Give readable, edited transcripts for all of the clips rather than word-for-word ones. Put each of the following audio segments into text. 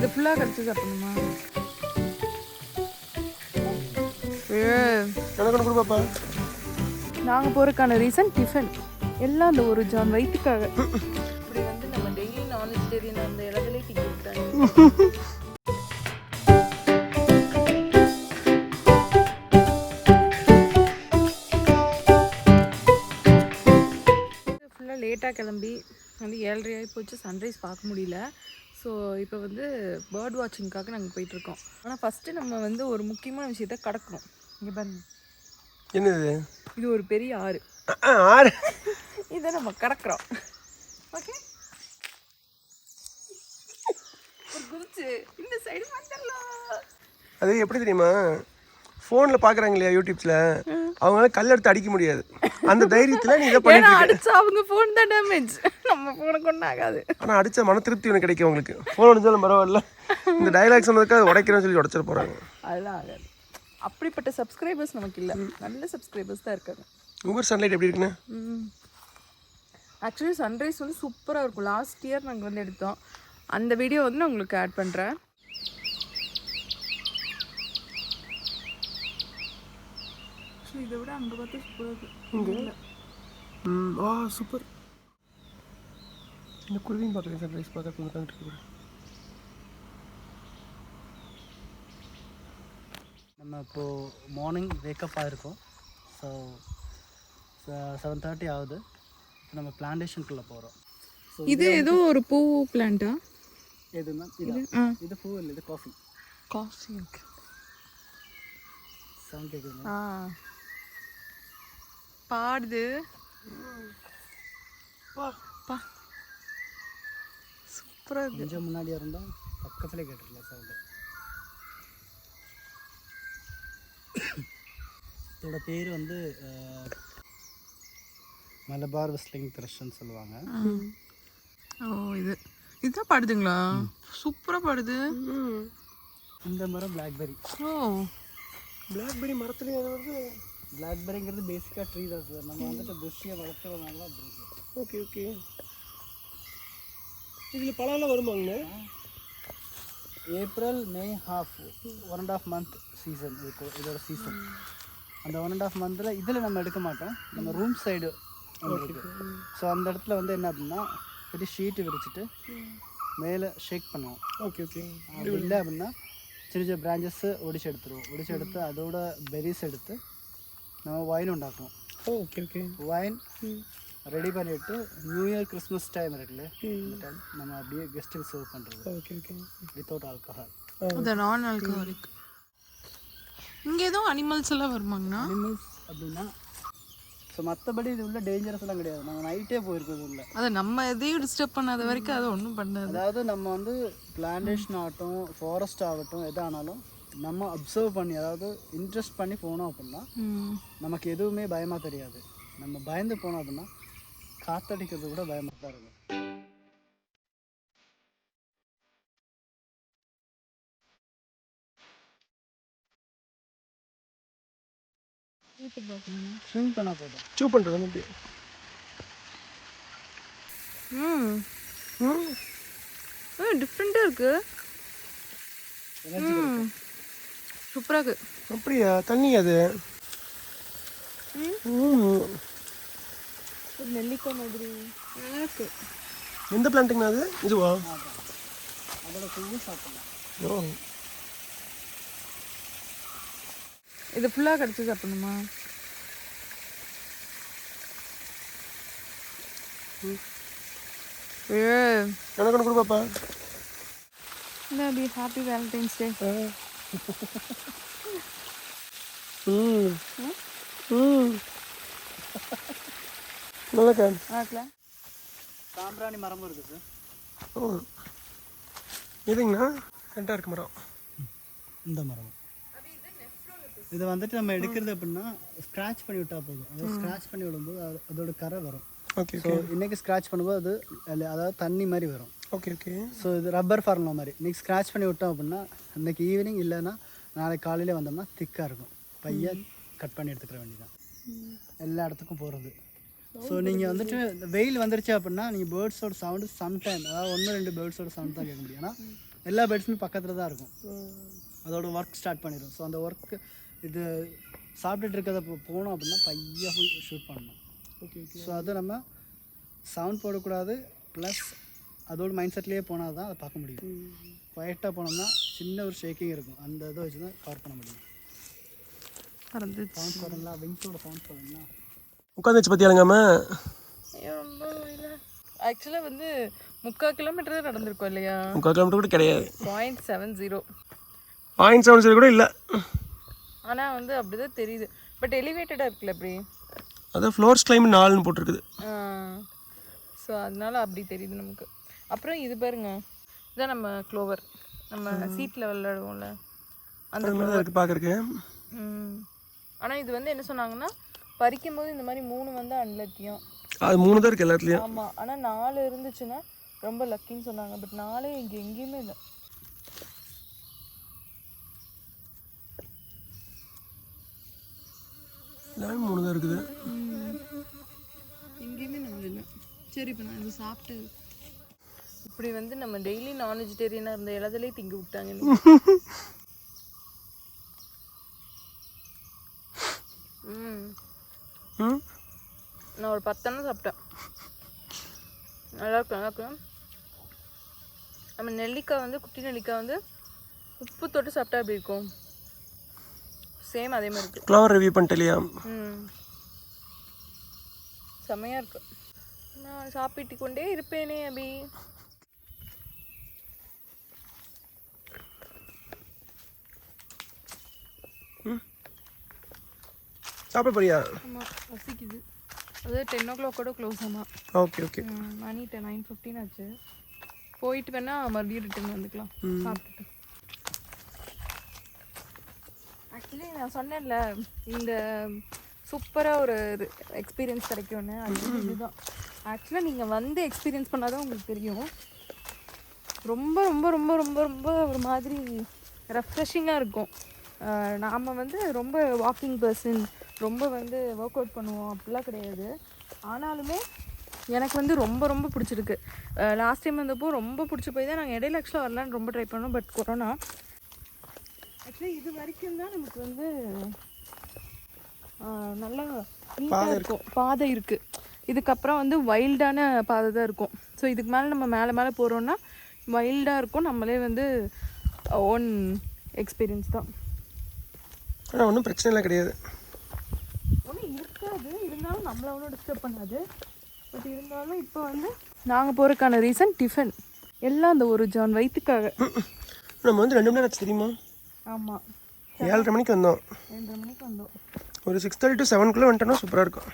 இது ஃபுல்லாக கடிச்சு சாப்பிடணுமா? எனக்கு பாப்பா. நாங்கள் போகிறதுக்கான ரீசன் டிஃபன் எல்லாம் அந்த ஒரு ஜான் வயிற்றுக்காக. இப்படி வந்து நம்ம டெய்லி நான் வெஜிடேரியன் அந்த இடத்துலேயே டிக்கெட் விட்டாங்க. ஃபுல்லாக லேட்டாக கிளம்பி வந்து 7:30 ஆகி போச்சு. சன்ரைஸ் பார்க்க முடியல. ஸோ இப்போ வந்து பேர்ட் வாட்சிங்காக நாங்கள் போயிட்டுருக்கோம். ஆனால் ஃபஸ்ட்டு நம்ம வந்து ஒரு முக்கியமான விஷயத்த கடக்கணும். இங்கே பாருங்க, என்னது இது ஒரு பெரிய ஆறு. ஆறு இதை நம்ம கடக்கிறோம். ஓகே, ஒரு குதிச்சு இந்த சைடு வந்துடலாம். அது எப்படி தெரியுமா, ஃபோனில் பார்க்குறாங்க இல்லையா யூடியூப்ஸில், அவங்களால கல் எடுத்து அடிக்க முடியாது. அந்த தைரியத்தில் நீ இதை பண்ணி அடிச்சா அவங்க ஃபோன் தான் டேமேஜ், நம்ம ஃபோனுக்கு ஒன்றும் ஆகாது. ஆனால் அடித்த மன திருப்தி ஒன்று கிடைக்கும் உங்களுக்கு. ஃபோன் அடிச்சாலும் பரவாயில்ல, இந்த டைலாக் சொன்னதுக்கு அது உடைக்கிறேன்னு சொல்லி உடச்சிட போகிறாங்க. அதெல்லாம் ஆகாது. அப்படிப்பட்ட சப்ஸ்கிரைபர்ஸ் நமக்கு இல்லை, நல்ல சப்ஸ்கிரைபர்ஸ் தான் இருக்காங்க. உங்கள் சன்லைட் எப்படி இருக்குண்ணே? ஆக்சுவலி சன்ரைஸ் வந்து சூப்பராக இருக்கும். லாஸ்ட் இயர் நாங்கள் வந்து எடுத்தோம். அந்த வீடியோ வந்து நான் உங்களுக்கு ஆட் பண்ணுறேன். ஸோ இதை விட அங்கே பார்த்து சூப்பராக இருக்கு. சூப்பர். இந்த குருவியும் பார்க்குறேன், சன்ரைஸ் பார்க்க உட்காந்துட்டு. நம்ம இப்போது மார்னிங் வேக்கப் ஆகிருக்கோம். ஸோ 7:30 ஆகுது. இப்போ நம்ம பிளான்டேஷனுக்குள்ளே போகிறோம். ஸோ இது ஏதோ ஒரு பூ பிளான்ட்டா? எது மேம்? இது பூ இல்லை, இது காஃபி. காஃபி. ஓகே, சவுண்ட் கேட்குது. பாடுது. சூப்பராக இருக்கு. கொஞ்சம் முன்னாடியாக இருந்தால் பக்கத்துலேயே கேட்டுருக்கலாம் சவுண்டு. இதோட பேர் வந்து மலபார் விஸ்லிங் த்ரஷ்ன்னு சொல்லுவாங்க. இதுதான் பாடுதுங்களா? சூப்பராக பாடுது. இந்த மரம் பிளாக்பெரி. பிளாக்பெரி மரத்துலேயே வருது. பிளாக்பெரிங்கிறது பேசிக்காக ட்ரீ தான் சார். நம்ம வந்துட்டு புஷ்ஷியை வளர்க்குறதுனால தான் அப்படி இருக்குது. Okay okay. இதில் பழம்லாம் வருமாங்கண்ணே? ஏப்ரல் மே 1.5 மந்த் சீசன் இருக்கும் இதோட சீசன். அந்த 1.5 மந்தில் இதில் நம்ம எடுக்க மாட்டோம். நம்ம ரூம் சைடு இருக்குது. ஸோ அந்த இடத்துல வந்து என்ன அப்படின்னா பெரிய ஷீட்டு விரிச்சிட்டு மேலே ஷேக் பண்ணுவோம். Okay okay. அப்படி இல்லை அப்படின்னா சின்ன சின்ன பிரான்ச்சஸ்ஸு ஒடிச்சு எடுத்துருவோம். ஒடிச்சு எடுத்து அதோட பெரிஸ் எடுத்து நம்ம வைன் உண்டாக்குவோம். Okay okay. வைன் ரெடி பண்ணிவிட்டு நியூ இயர் கிறிஸ்மஸ் டைம் இருக்குல்ல, அந்த டைம் நம்ம அப்படியே கெஸ்ட்டுக்கு சர்வ் பண்ணுறது. Okay okay. Without alcohol. அது நான் ஆல்கஹாலிக். இங்கே எதுவும் அனிமல்ஸ் எல்லாம் வருமாங்கண்ணா? அனிமல்ஸ் அப்படின்னா ஸோ மற்றபடி இது உள்ள டேஞ்சரஸ் எல்லாம் கிடையாது. நம்ம நைட்டே போயிருக்கோம் உள்ள. அதை நம்ம எதையும் டிஸ்டர்ப் பண்ணாத வரைக்கும் அதை ஒன்றும் பண்ணாது. அதாவது நம்ம வந்து பிளான்டேஷன் ஆகட்டும், ஃபாரஸ்ட் ஆகட்டும், எதானாலும் நம்ம அப்சர்வ் பண்ணி, அதாவது இன்ட்ரெஸ்ட் பண்ணி போனோம் அப்படின்னா நமக்கு எதுவுமே பயமாக தெரியாது. நம்ம பயந்து போனோம் அப்படின்னா காத்தடிக்கிறது கூட பயமாக தான் இருக்கும். ஸ்விம் பண்ணால் போதும். சூ பண்ணுறது அப்படி. டிஃப்ரெண்ட்டாக இருக்குது. சூப்பராக இருக்குது. அப்படியா? தண்ணி அது நெல்லிக்காய் மாதிரி இருக்கு. எந்த பிளான்ட்டுங்கண்ணா அது? இதுவா? அதோட பூவும் சாப்பிடலாம். ஓ, இது ஃபுல்லாக கடிச்சு சாப்பிடணுமா? எனக்கு ஒன்று கொடு பாப்பா. பி ஹாப்பி வேலண்டைன்ஸ் டே. நல்லா சாம்பிராணி மரமும் இருக்குது சார். ஓ, எதுங்கண்ணா? கரெக்டாக இருக்கு மரம். இந்த மரம் இதை வந்துட்டு நம்ம எடுக்கிறது அப்படின்னா ஸ்க்ராட்ச் பண்ணி விட்டால் போதும். அதாவது ஸ்க்ராட்ச் பண்ணி விடும்போது அதோட கரை வரும். ஓகே. ஸோ இன்றைக்கி ஸ்க்ராட்ச் பண்ணும்போது அது அதாவது தண்ணி மாதிரி வரும். Okay okay. ஸோ இது ரப்பர் ஃபார்முலா மாதிரி. இன்றைக்கி ஸ்க்ராட்ச் பண்ணி விட்டோம் அப்படின்னா இன்றைக்கி ஈவினிங் இல்லைன்னா நாளைக்கு காலையிலே வந்தோம்னா திக்காக இருக்கும். பையை கட் பண்ணி எடுத்துக்கிற வேண்டியதான். எல்லா இடத்துக்கும் போகிறது. ஸோ நீங்கள் வந்துட்டு வெயில் வந்துருச்சு அப்படின்னா நீங்கள் பேர்ட்ஸோட சவுண்டு சம்டைம், அதாவது 1-2 பேர்ட்ஸோட சவுண்ட் தான் கேட்க முடியும். ஆனால் எல்லா பேர்ட்ஸுமே பக்கத்தில் தான் இருக்கும். அதோட ஒர்க் ஸ்டார்ட் பண்ணிடும். ஸோ அந்த ஒர்க்கு இது சாப்பிட்டுட்டு இருக்கிறத போனோம் அப்படின்னா பையாக போய் ஷூட் பண்ணணும். ஓகே. ஸோ அதை நம்ம சவுண்ட் போடக்கூடாது, ப்ளஸ் அதோட மைண்ட் செட்லேயே போனால் தான் அதை பார்க்க முடியும். குவைட்டாக போனோம்னா சின்ன ஒரு ஷேக்கிங் இருக்கும், அந்த இதை வச்சு தான் கவர் பண்ண முடியும். சவுண்ட் போடலாம், விங்ஸோட சவுண்ட் போடலாம். உட்காந்துச்சு பற்றியாலங்காம ரொம்ப ஆக்சுவலாக வந்து 3/4 கிலோமீட்டர் தான் நடந்திருக்கோம் இல்லையா? 3/4 கிலோமீட்டர் கூட கிடையாது. 0.70 0.70 கூட இல்லை. ஆனால் வந்து அப்படி தான் தெரியுது. பட் எலிவேட்டடாக இருக்குல்ல அப்படி, அதான் ஃப்ளோர்ஸ் கிளைம் 4ன்னு போட்டிருக்குது. ஸோ அதனால அப்படி தெரியுது நமக்கு. அப்புறம் இது பாருங்க, இதான் நம்ம க்ளோவர், நம்ம சீட்டில் விளையாடுவோம்ல அந்த மாதிரி இருக்குது பார்க்குறக்கு. ஆனால் இது வந்து என்ன சொன்னாங்கன்னா, பறிக்கும் போது இந்த மாதிரி 3 வந்து அன்லக்கியும், அது 3 தான் இருக்குது எல்லாத்துலேயும். ஆமாம். ஆனால் 4 இருந்துச்சுன்னா ரொம்ப லக்கின்னு சொன்னாங்க. பட் 4 இங்கே எங்கேயுமே இல்லை. எல்லாமே 3 தான் இருக்குது. எங்கேயுமே 4 இல்லை. சரி, இப்போ நான் இது சாப்பிட்டு இப்படி வந்து நம்ம டெய்லி நான் வெஜிடேரியனாக இருந்த எல்லாத்துலேயும் திங்க விட்டாங்க. நான் ஒரு 10 எண்ணம் சாப்பிட்டேன். நல்லா இருக்கும். நம்ம நெல்லிக்காய் வந்து, குட்டி நெல்லிக்காய் வந்து உப்பு தொட்டு சாப்பிட்டா எப்படி இருக்கும், சேம் அதே மாதிரி இருக்கு. ஃப்ளவர் ரிவ்யூ பண்ணிட்டு இல்லையா? செம்மையாக இருக்கு. நான் சாப்பிட்டு கொண்டே இருப்பேனே அபி. சாப்பிட போறியா? ஆமாம், பசிக்குது. அது 10 o'clock க்ளோஸ் ஆமாம். ஓகே. மணி 9:15 ஆச்சு. போயிட்டு வேணா மறுபடியும் ரிட்டர்ன் வந்துக்கலாம் சாப்பிட்டுட்டு. ஆக்சுவலி நான் சொன்னேன்ல, இந்த சூப்பராக ஒரு எக்ஸ்பீரியன்ஸ் கிடைக்கும்னு. அது இதுதான். ஆக்சுவலாக நீங்கள் வந்து எக்ஸ்பீரியன்ஸ் பண்ணால் தான் உங்களுக்கு தெரியும். ரொம்ப ரொம்ப ரொம்ப ரொம்ப ரொம்ப ஒரு மாதிரி ரெஃப்ரெஷிங்காக இருக்கும். நாம் வந்து ரொம்ப வாக்கிங் பர்சன், ரொம்ப வந்து ஒர்க் அவுட் பண்ணுவோம் அப்படிலாம் கிடையாது. ஆனாலுமே எனக்கு வந்து ரொம்ப ரொம்ப பிடிச்சிருக்கு. லாஸ்ட் டைம் வந்தப்போ ரொம்ப பிடிச்சி போய் தான் நாங்கள் இடையில ஆக்சுவலாக வரலான்னு ரொம்ப ட்ரை பண்ணோம். பட் கொரோனா ஆக்சுவலி இது வரைக்கும் தான் நமக்கு வந்து நல்லா நீட்டாக இருக்கும், பாதை இருக்குது. இதுக்கப்புறம் வந்து வைல்டான பாதை தான் இருக்கும். ஸோ இதுக்கு மேலே நம்ம மேலே போகிறோன்னா வைல்டாக இருக்கும். நம்மளே வந்து ஓன் எக்ஸ்பீரியன்ஸ் தான். ஆனால் ஒன்றும் பிரச்சனைலாம் கிடையாது, ஒன்றும் இருக்காது. இருந்தாலும் நம்மளை ஒன்றும் டிஸ்டர்ப் பண்ணாது. பட் இருந்தாலும் இப்போ வந்து நாங்கள் போகிறதுக்கான ரீசன் டிஃபன் எல்லாம் அந்த ஒரு ஜான் வயிற்றுக்காக. நம்ம வந்து 2 மணி நேரம் ஆச்சு தெரியுமா? ஆமாம், 7:30 மணிக்கு வந்தோம். 7:30 மணிக்கு வந்தோம். ஒரு 6:30 to 7 வந்துட்டோம்னா சூப்பராக இருக்கும்.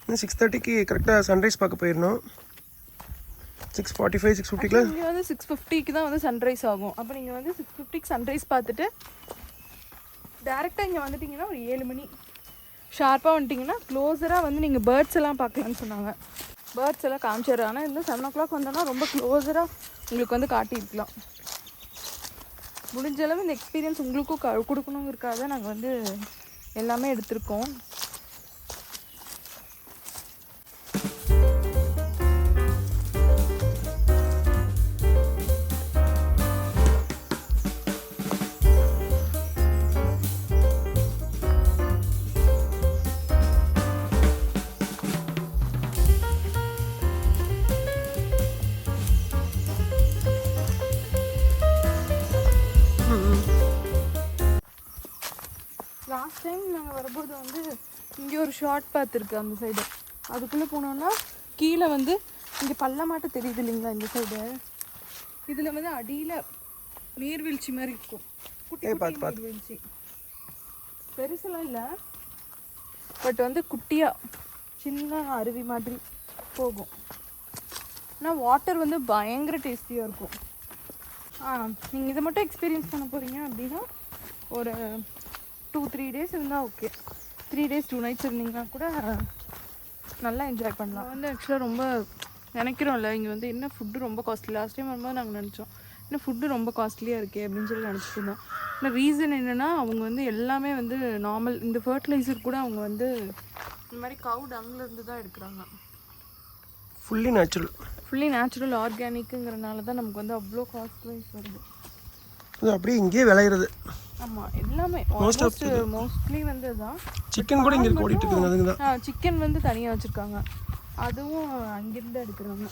இன்னும் 6:30க்கு கரெக்டாக சன்ரைஸ் பார்க்க போயிடணும். 6:45 6:50 இங்கே வந்து 6:50க்கு தான் வந்து சன்ரைஸ் ஆகும். அப்போ நீங்கள் வந்து 6:50க்கு சன்ரைஸ் பார்த்துட்டு டேரெக்டாக இங்கே வந்துட்டிங்கன்னா ஒரு 7 மணி ஷார்ப்பாக வந்துட்டிங்கன்னா க்ளோஸராக வந்து நீங்கள் பேர்ட்ஸ் எல்லாம் பார்க்கலான்னு சொன்னாங்க. பேர்ட்ஸ் எல்லாம் காமிச்சிடுறோம். ஆனால் இன்னும் 7 o'clock வந்தோன்னா ரொம்ப க்ளோஸராக உங்களுக்கு வந்து காட்டியிருக்கலாம். முடிஞ்ச அளவு இந்த எக்ஸ்பீரியன்ஸ் உங்களுக்கும் கொடுக்கணுங்கிறதுக்காக நாங்கள் வந்து எல்லாமே எடுத்திருக்கோம். லாஸ்ட் டைம் நாங்கள் வரும்போது வந்து இங்கே ஒரு ஷார்ட் பாத் இருக்குது அந்த சைடு. அதுக்குள்ளே போனோன்னா கீழே வந்து இங்கே பள்ளமாட்ட தெரியுது இல்லைங்களா இந்த சைடு. இதில் வந்து அடியில் நீர்வீழ்ச்சி மாதிரி இருக்கும். குட்டி நீர்வீழ்ச்சி, பெருசெல்லாம் இல்லை. பட் வந்து குட்டியாக சின்ன அருவி மாதிரி போகும். ஆனால் வாட்டர் வந்து பயங்கர டேஸ்டியாக இருக்கும். நீங்கள் இதை மட்டும் எக்ஸ்பீரியன்ஸ் பண்ண போகிறீங்க அப்படின்னா ஒரு 2-3 days இருந்தால் ஓகே. 3 days 2 nights இருந்தீங்கன்னா கூட நல்லா என்ஜாய் பண்ணலாம். வந்து ஆக்சுவலாக ரொம்ப நினைக்கிறோம்ல, இங்கே வந்து என்ன ஃபுட்டு ரொம்ப காஸ்ட்லி. லாஸ்ட் டைம் வரும்போது நாங்கள் நினச்சோம் இன்னும் ஃபுட்டு ரொம்ப காஸ்ட்லியாக இருக்கே அப்படின்னு சொல்லி நினச்சிட்டு இருந்தோம். ஆனால் ரீசன் என்னென்னா அவங்க வந்து எல்லாமே வந்து நார்மல், இந்த ஃபர்டிலைசர் கூட அவங்க வந்து இந்த மாதிரி கவு டங்லேருந்து தான் எடுக்கிறாங்க. Fully natural. ஃபுல்லி நேச்சுரல் ஆர்கானிக்குங்கிறனால தான் நமக்கு வந்து அவ்வளோ காஸ்ட் வைஸ் வருது. அது அப்படியே இங்கேயே விளையிறது. ஆமாம், எல்லாமே மோஸ்ட்லி வந்து தான். சிக்கன் கூட இங்கே ஓடிட்டு இருக்குதுங்க. அதுங்க தான். சிக்கன் வந்து தனியாக வச்சுருக்காங்க, அதுவும் அங்கேருந்து எடுக்கிறாங்க.